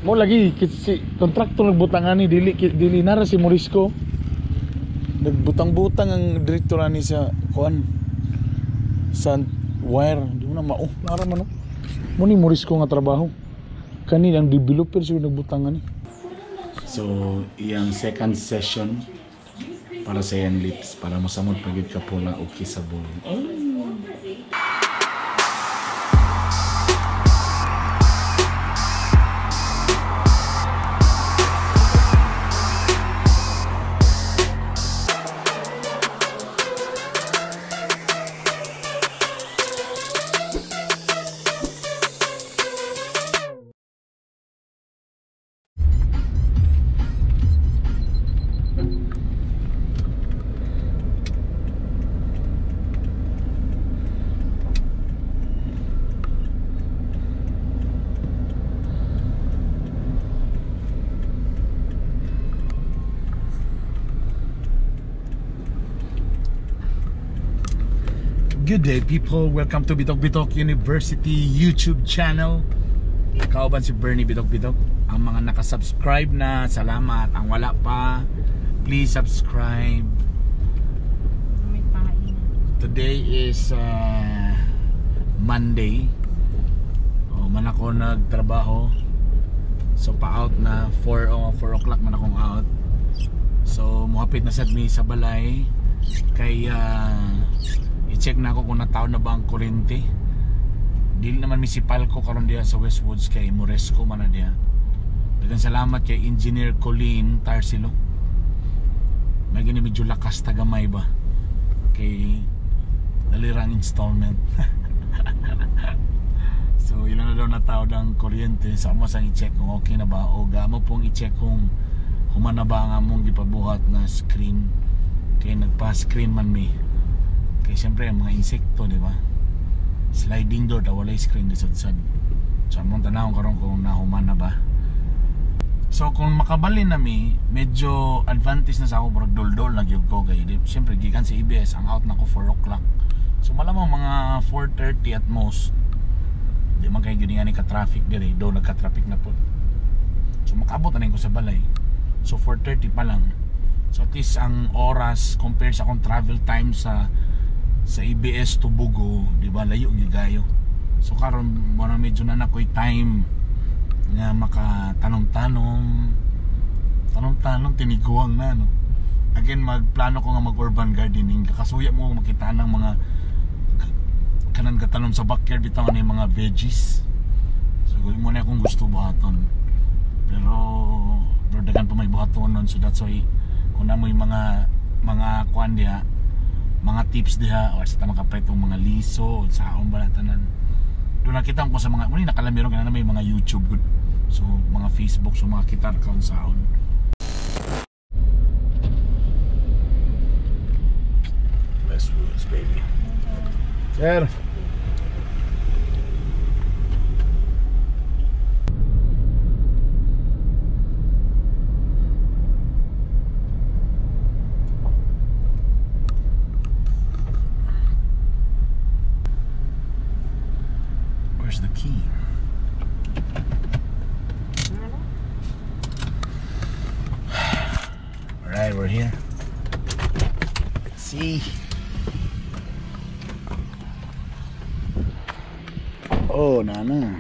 Mo lagi si kontraktor nagbutangan ni dili nara si Morisco. Nagbutang-butang ang direktor ni sa kuan sa wire. Di mo na mao nara man no. Mo ni Morisco nga trabaho. Kani ang developer siya nagbutangan ni. So, iyang second session para sa yan lips para masamot pagid ka po na okay sa buong. Good day people, welcome to Bitokbitok University YouTube channel. Kauban si Bernie Bitokbitok. Ang mga nakasubscribe na, salamat. Ang wala pa, please subscribe. Today is Monday. Man ako nagtrabaho. So pa-out na 4 o'clock man akong out. So muhapit na sad mi sa balay. Kaya i-check na ako kung nataon na ba ang kuryente. Dili naman municipal ko karon diya sa Westwoods kay Moresco man na diya. Daghang salamat kay Engineer Colleen Tarsilo. May gini medyo lakas tagamay ba kay dalirang installment. So ilan na daw nataon ang kuryente. Sa amo sang i-check kung okay na ba o gamo pong i-check kung human na ba ang among gipabuhat na screen. Kay nagpa-screen man mi. Kaya siyempre mga insekto, di ba? Sliding door, walay screen di sad-sad. So among tanawon karon kung nahuman na ba. So kung makabalin na mi, medyo advantage na sa ako murag dol-dol na gyud ko kay siyempre gikan sa EBS ang out na ko 4 o'clock. So malamang mga 4:30 at most. Di man kay gyud nga ni ka traffic dire, do nagka-traffic na po. So makabot na ko sa balay. So 4:30 pa lang. So at least ang oras compare sa akong travel time sa EBS to Bugo, di ba layo gigayo. So karon mo na medyo na nakoy time nga makatanong-tanong tiniguang na no. Again magplano ko nga mag-urban gardening, kakasuya mo makita ng mga kanan katanom sa backyard bitaw ni mga veggies. So guli mo na kung gusto buhaton. Pero dagan pa may buhaton nun, so that's why kung na mo yung mga kuan diha, mga tips diha or sa tamang kapretong mga liso o saon ba tanan. Doon nakita ko sa mga muli nakalamiro kana may mga YouTube good. So mga Facebook so mga kita account saon. Best rules baby. Sir. Where's the key? Alright, we're here. Let's see. Oh, Nana.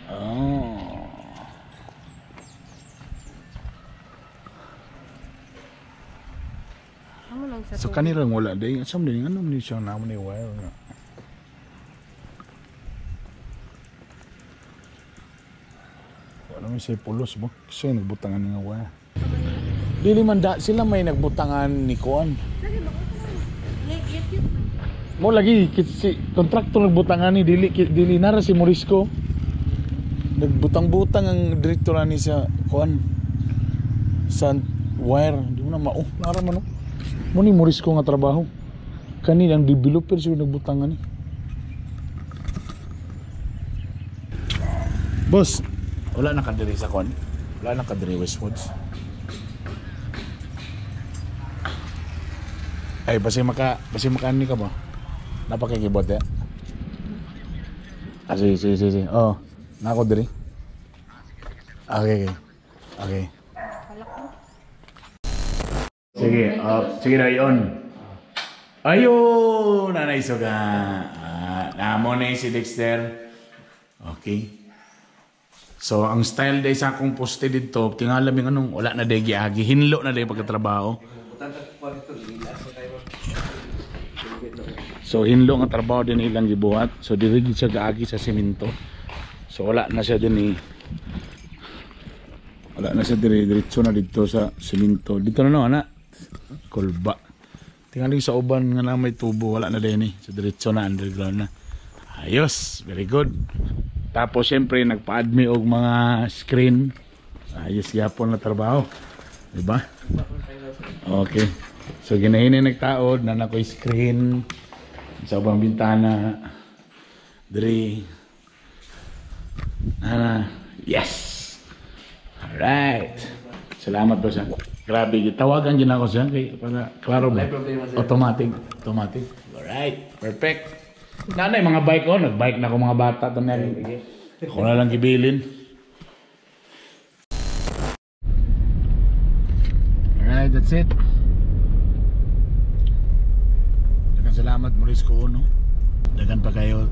Oh. So kanirang wala day, asam din ano ni siya namo ni wire nga. Wala man siya pulos mo, kasi nagbutangan nga wire. Dili man da sila may nagbutangan ni kuan. Mo lagi si kontraktor nagbutangan ni dili nara si Morisco. Nagbutang-butang ang direktor ni sa kuan sa wire. Di mo na mao nara man no. Mo ni Morisco nga trabaho. Kani ang developer siya nagbutangan ni. Boss, wala na kadiri sa kon. Wala na kadiri Westwoods. Ay basi makani ka ba? Napakikibot ya. Sige. Oh, nako diri. Okay. Sige, sige na yun. Ayun, nanay suga. Namo na si Dexter. Okay. So, ang style day sa akong poste dito, tingala mi anong wala na day giagi, hinlo na day pagkatrabaho. So, hinlo nga trabaho din ilang gibuhat. So, diri siya gaagi sa semento. So, wala na siya din wala na siya diretso na dito sa semento. Dito na no, anak. Kulba. Tingali sa uban nga na may tubo, wala na din So, diretso na, underground na. Ayos, very good. Tapos syempre nagpa-add me og mga screen. Ayos yapon na trabaho. Diba? Okay. So ginahinay nagtaod na nakoy screen sa ubang bintana. Diri. Yes. Alright. Salamat po siya. Grabe, tawagan din ako siya kay para klaro ba? Automatic. Alright, perfect. Nanay, mga bike ko. Nag-bike na ako mga bata. Ako na lang gibilin. Alright, that's it. Dagan salamat, Maurice ko, no? Dagan pa kayo.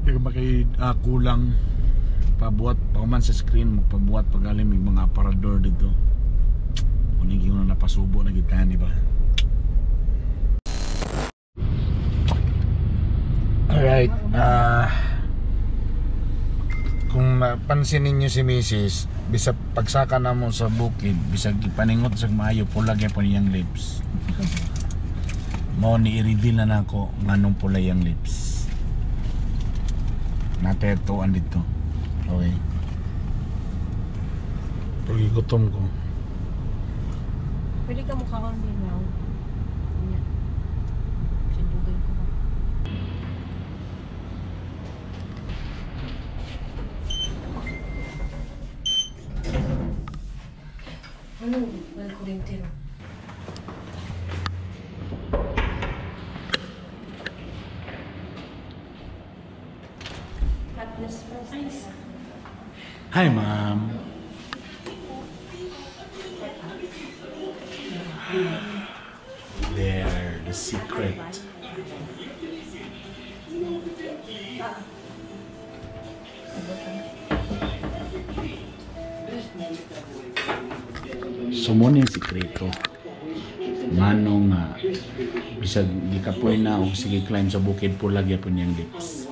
Dagan pa kayo kulang. Pabuhat, pauman sa screen, magpabuhat pagaling may mga aparador dito. Kunigin mo na napasubo na kita, di ba? Alright, kung napansin ninyo si Misis, bisa pagsaka na mo sa bukid, bisa ipaningot sa maayo, pula kaya po niyang lips. Mo ni i-reveal na nako nganong pula yung lips. Natetuan dito. Okay. Pagi gutom ko. Pwede ka mukha kang linaw. Sindugan ko ba? Ano? Wala ko rin tiro. Fatness first. Hi, Mom. There, the secret. So mo yung sikreto. Manong bisag di ka po na o sige climb sa bukid po lagi po niyang lips.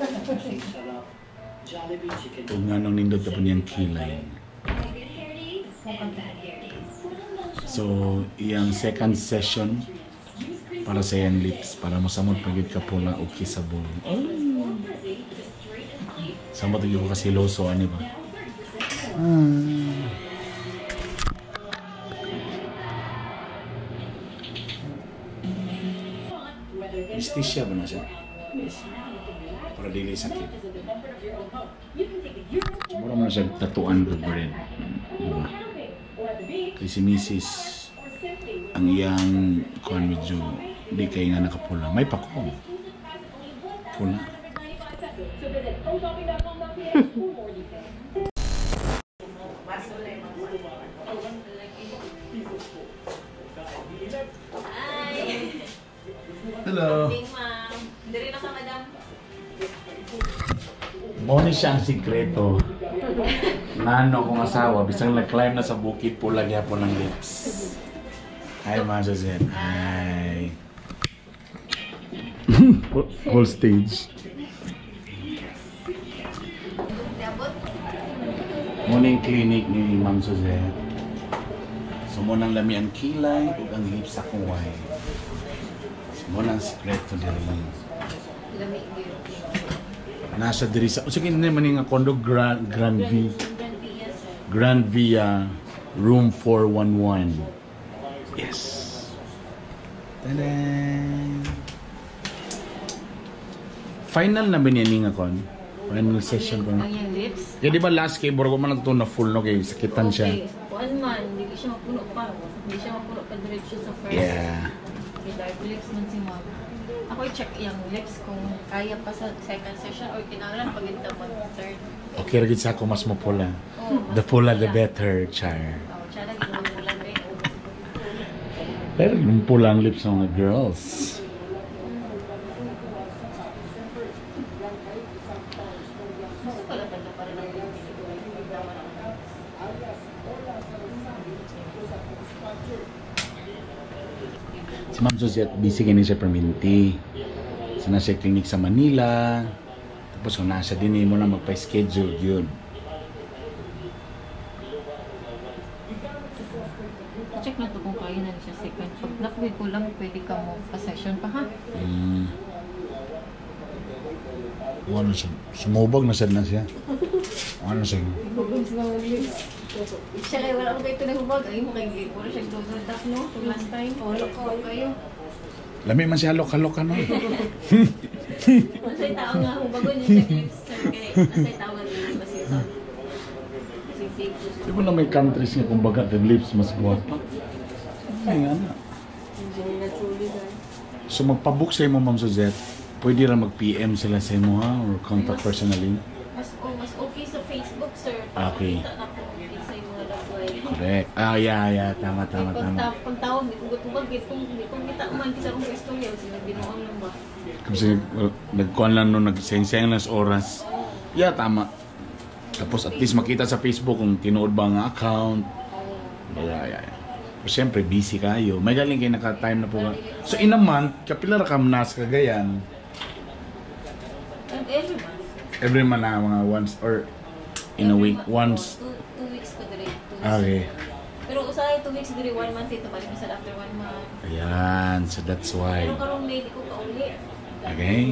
Kung nganong nindot ka po niyang kilay. So, iyang second session para sa iyang lips para masamot pagid ka po na o kissable. Samot yung ko kasi loso, ano ba? Anesthesia ba na siya? Para dili sakit. Mura mo na siya tatuan ko ba rin. Diba? Kasi si Misis, ang iyang kuhan medyo di kayo nga nakapula. May pakong. Pula. Hello. Dari na ka, madam. Muna siya ang sikreto. Nano kong asawa, bisang nag-climb na sa bukid po lagi po ng lips. Hi, mga Suzette. Hi. Whole stage. Muna yung clinic ni Ma'am Suzette. So muna ang lami ang kilay o ang lips sa kuway. So muna ang sikreto din. Lami din. Nasa diri sa sige naman nga condo Grand Via room 411. Yes. Tada. Final na ba niya nga kon? Final session ko. Ang yung lips. Kaya di ba last kay Borgo man nagto na full no kay sakitan siya. Okay. Kuan man, hindi siya mapuno pa. Hindi siya mapuno pa diretso sa first. Yeah. Okay, dark lips man si Mom. Ako i-check yung lips kung kaya pa sa second session or kinahanglan pag ito mag-third. Okay, ragid sa ako mas mapula. Oh, The pula, the better, char. Oh, siya lagi magulan rin. Pero yung pula ang lips ng mga girls. Gusto pala talaga para lang yung Si Ma'am Suzette, busy kayo siya perminti. Sa nasa clinic sa Manila. Tapos kung nasa din mo na magpa-schedule yun. check na to kung kaya na siya second. Pag nakuwi ko lang, pwede ka mo pa-session pa ha? Ano siya? Sumubog na siya. Ano siya? Ibubog sa mga lips. Siya kayo, wala ko kayo ito nagubog. Ay mo kayo, wala siya global tap, no? Kung last time, wala ko kayo. Lami man siya halok-halok ka, no? Masay tao nga, hubagon yung check lips. Masay tao nga lips, masisa. Di ba na may countries nga kung baga the lips mas guwapa? Ay nga na. So magpabook sa mo, Ma'am Suzette, pwede lang mag-PM sila sa mo ha? Or contact personally? Mas okay sa Facebook, sir. Okay. Kita na po sa yung mga lagway. Correct. Yeah. Tama. Pag tawag, gutubag, kung kita man, kisa kong gusto yun, sinabinuang lang ba? Kasi nagkuhan lang nung nagsayang lang sa oras. Yeah, tama. Tapos at least makita sa Facebook kung tinuod ba ang account. Yeah. Pero siyempre, busy kayo. May galing kayo naka-time na po. So in a month, kapila ra ka na sa Cagayan? Every month. Every month na mga once or in a week, once. 2 weeks ko dire. Okay. Pero usahay 2 weeks dire, 1 month ito. Balik na sa after 1 month. Ayan, so that's why. Pero karong lady ko kauli. Okay.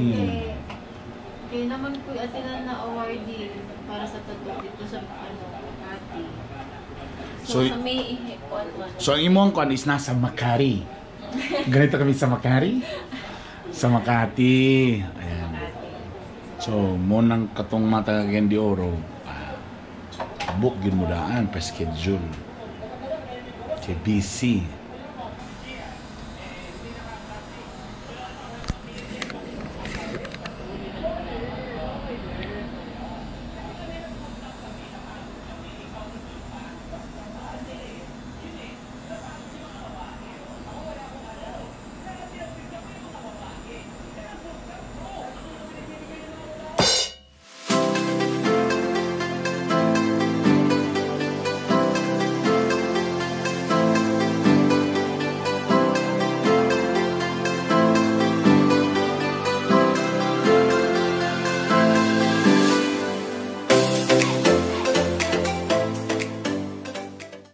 Kaya naman po atinan na awardee para sa tattoo dito sa Makati. So sa May So ang imong kwan is nasa Makati. Ganito kami sa Makati. Sa Makati. Ayan. So mo nang katong mata kagyan di oro. Book gid mo daan pa schedule. Kay busy.